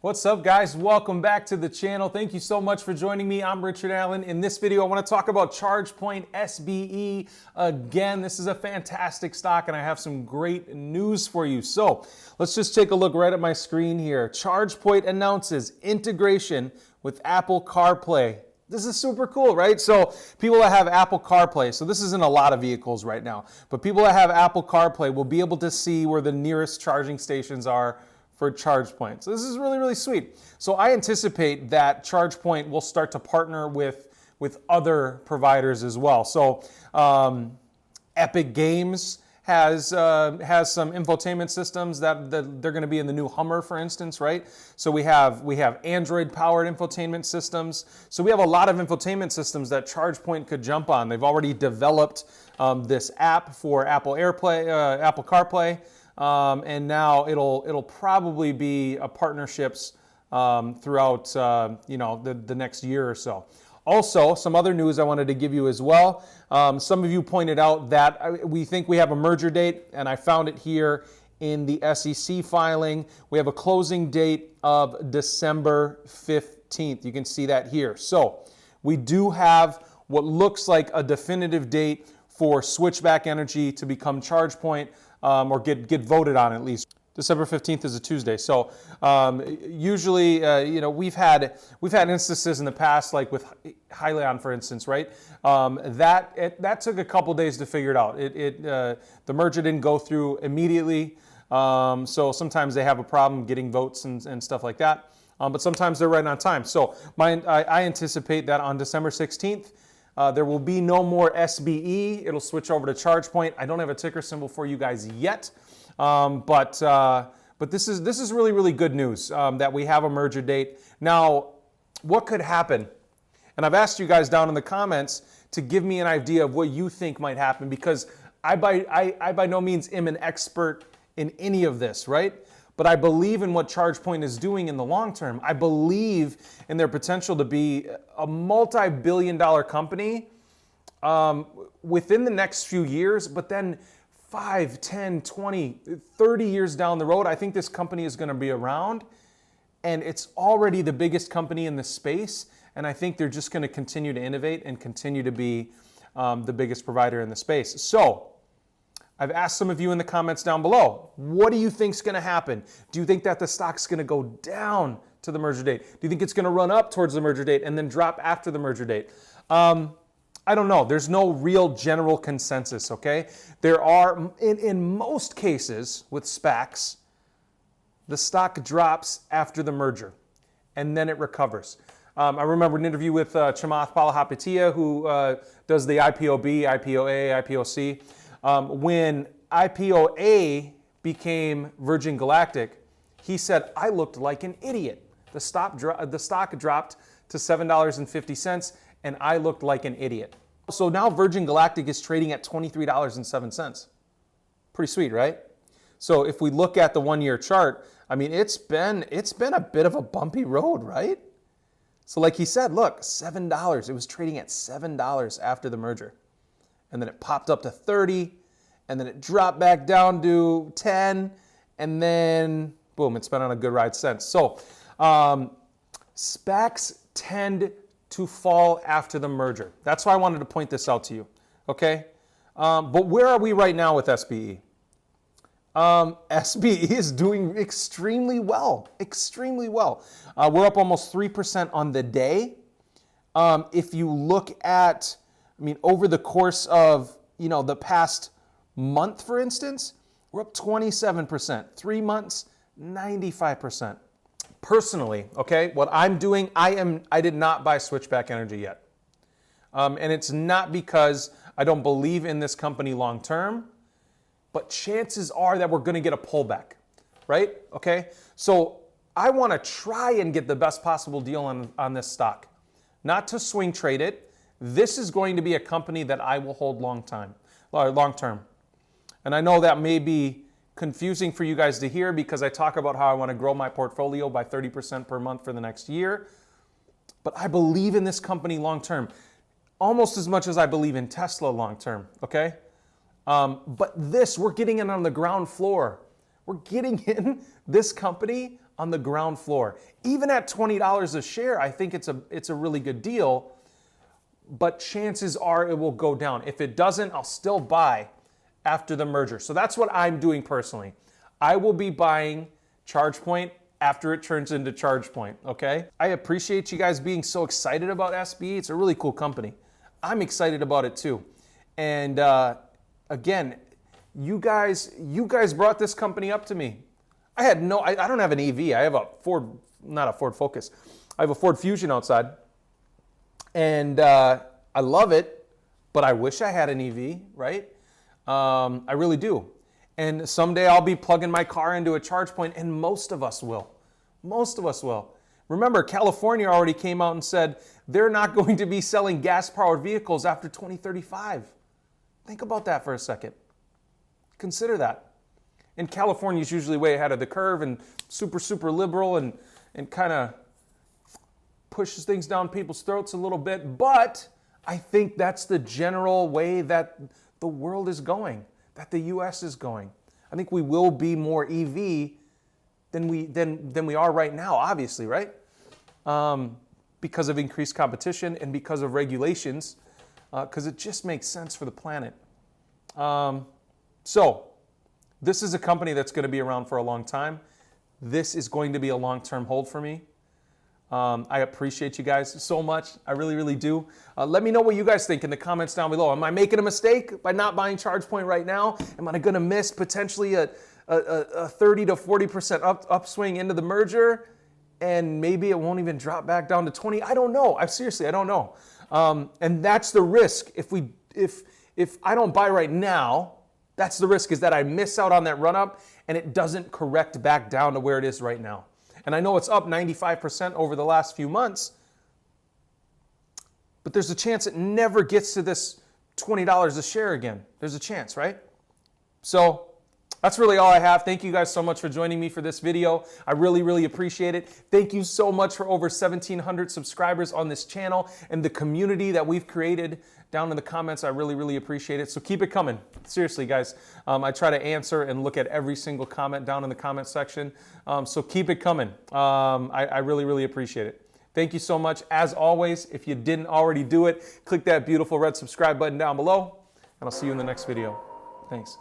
What's up, guys? Welcome back to the channel. Thank you so much for joining me. I'm Richard Allen. In this video, I want to talk about Chargepoint SBE. Again, this is a fantastic stock and I have some great news for you. So let's just take a look right at my screen here. Chargepoint announces integration with Apple CarPlay. This is super cool, right? So people that have Apple CarPlay, so this is in a lot of vehicles right now, but people that have Apple CarPlay will be able to see where the nearest charging stations are for Chargepoint. So this is really, really sweet. So I anticipate that Chargepoint will start to partner with other providers as well. So Epic Games has some infotainment systems that they're going to be in the new Hummer, for instance, right? So we have Android-powered infotainment systems. So we have a lot of infotainment systems that Chargepoint could jump on. They've already developed this app for Apple CarPlay. And now it'll probably be partnerships throughout the next year or so. Also, some other news I wanted to give you as well. Some of you pointed out that we think we have a merger date, and I found it here in the SEC filing. We have a closing date of December 15th. You can see that here. So we do have what looks like a definitive date for Switchback Energy to become Chargepoint. Or get voted on at least. December 15th is a Tuesday. So usually, we've had instances in the past, like with Hyliion, for instance, right? That took a couple days to figure it out. The merger didn't go through immediately, so sometimes they have a problem getting votes and stuff like that. But sometimes they're right on time. So I anticipate that on December 16th. There will be no more SBE. It'll switch over to Chargepoint. I don't have a ticker symbol for you guys yet, but this is really, really good news that we have a merger date. Now, what could happen? And I've asked you guys down in the comments to give me an idea of what you think might happen, because I by no means am an expert in any of this, right? But I believe in what Chargepoint is doing in the long term. I believe in their potential to be a multi-billion-dollar company within the next few years, but then 5, 10, 20, 30 years down the road, I think this company is going to be around, and it's already the biggest company in the space, and I think they're just going to continue to innovate and continue to be the biggest provider in the space. So I've asked some of you in the comments down below, what do you think is going to happen? Do you think that the stock's going to go down to the merger date? Do you think it's going to run up towards the merger date and then drop after the merger date? I don't know. There's no real general consensus, okay? There are, in most cases with SPACs, the stock drops after the merger and then it recovers. I remember an interview with Chamath Palihapitiya, who does the IPOB, IPOA, IPOC. When IPOA became Virgin Galactic, he said, I looked like an idiot. The stock dropped to $7.50 and I looked like an idiot. So now Virgin Galactic is trading at $23.07. Pretty sweet, right? So if we look at the 1-year chart, I mean, it's been a bit of a bumpy road, right? So like he said, look, $7. It was trading at $7 after the merger. And then it popped up to 30, and then it dropped back down to 10, and then boom, it's been on a good ride since. So SPACs tend to fall after the merger. That's why I wanted to point this out to you, okay? But where are we right now with SBE? SBE is doing extremely well, extremely well. We're up almost 3% on the day. If you look at, I mean, over the course of, the past month, for instance, we're up 27%. 3 months, 95%. Personally, okay, what I'm doing, I did not buy Switchback Energy yet. And it's not because I don't believe in this company long term, but chances are that we're going to get a pullback, right? Okay, so I want to try and get the best possible deal on this stock, not to swing trade it. This is going to be a company that I will hold long term. And I know that may be confusing for you guys to hear, because I talk about how I want to grow my portfolio by 30% per month for the next year. But I believe in this company long term, almost as much as I believe in Tesla long term, okay? But we're getting in on the ground floor. We're getting in this company on the ground floor. Even at $20 a share, I think it's a really good deal, but chances are it will go down. If it doesn't, I'll still buy after the merger. So that's what I'm doing personally. I will be buying Chargepoint after it turns into Chargepoint, okay? I appreciate you guys being so excited about SBE. It's a really cool company. I'm excited about it too. And again, you guys brought this company up to me. I don't have an EV. I have a not a Ford Focus. I have a Ford Fusion outside. And I love it, but I wish I had an EV, right? I really do. And someday I'll be plugging my car into a Chargepoint, and most of us will. Most of us will. Remember, California already came out and said they're not going to be selling gas-powered vehicles after 2035. Think about that for a second. Consider that. And California's usually way ahead of the curve and super, super liberal and kind of pushes things down people's throats a little bit. But I think that's the general way that the world is going, that the U.S. is going. I think we will be more EV than we are right now, obviously, right? Because of increased competition and because of regulations, because it just makes sense for the planet. So this is a company that's going to be around for a long time. This is going to be a long-term hold for me. I appreciate you guys so much. I really, really do. Let me know what you guys think in the comments down below. Am I making a mistake by not buying Chargepoint right now? Am I going to miss potentially a 30 to 40% upswing into the merger? And maybe it won't even drop back down to 20. I don't know. Seriously, I don't know. And that's the risk. If I don't buy right now, that's the risk, is that I miss out on that run up and it doesn't correct back down to where it is right now. And I know it's up 95% over the last few months, but there's a chance it never gets to this $20 a share again. There's a chance, right? So that's really all I have. Thank you guys so much for joining me for this video. I really, really appreciate it. Thank you so much for over 1,700 subscribers on this channel and the community that we've created down in the comments. I really, really appreciate it. So keep it coming. Seriously, guys. I try to answer and look at every single comment down in the comment section. So keep it coming. I really, really appreciate it. Thank you so much. As always, if you didn't already do it, click that beautiful red subscribe button down below, and I'll see you in the next video. Thanks.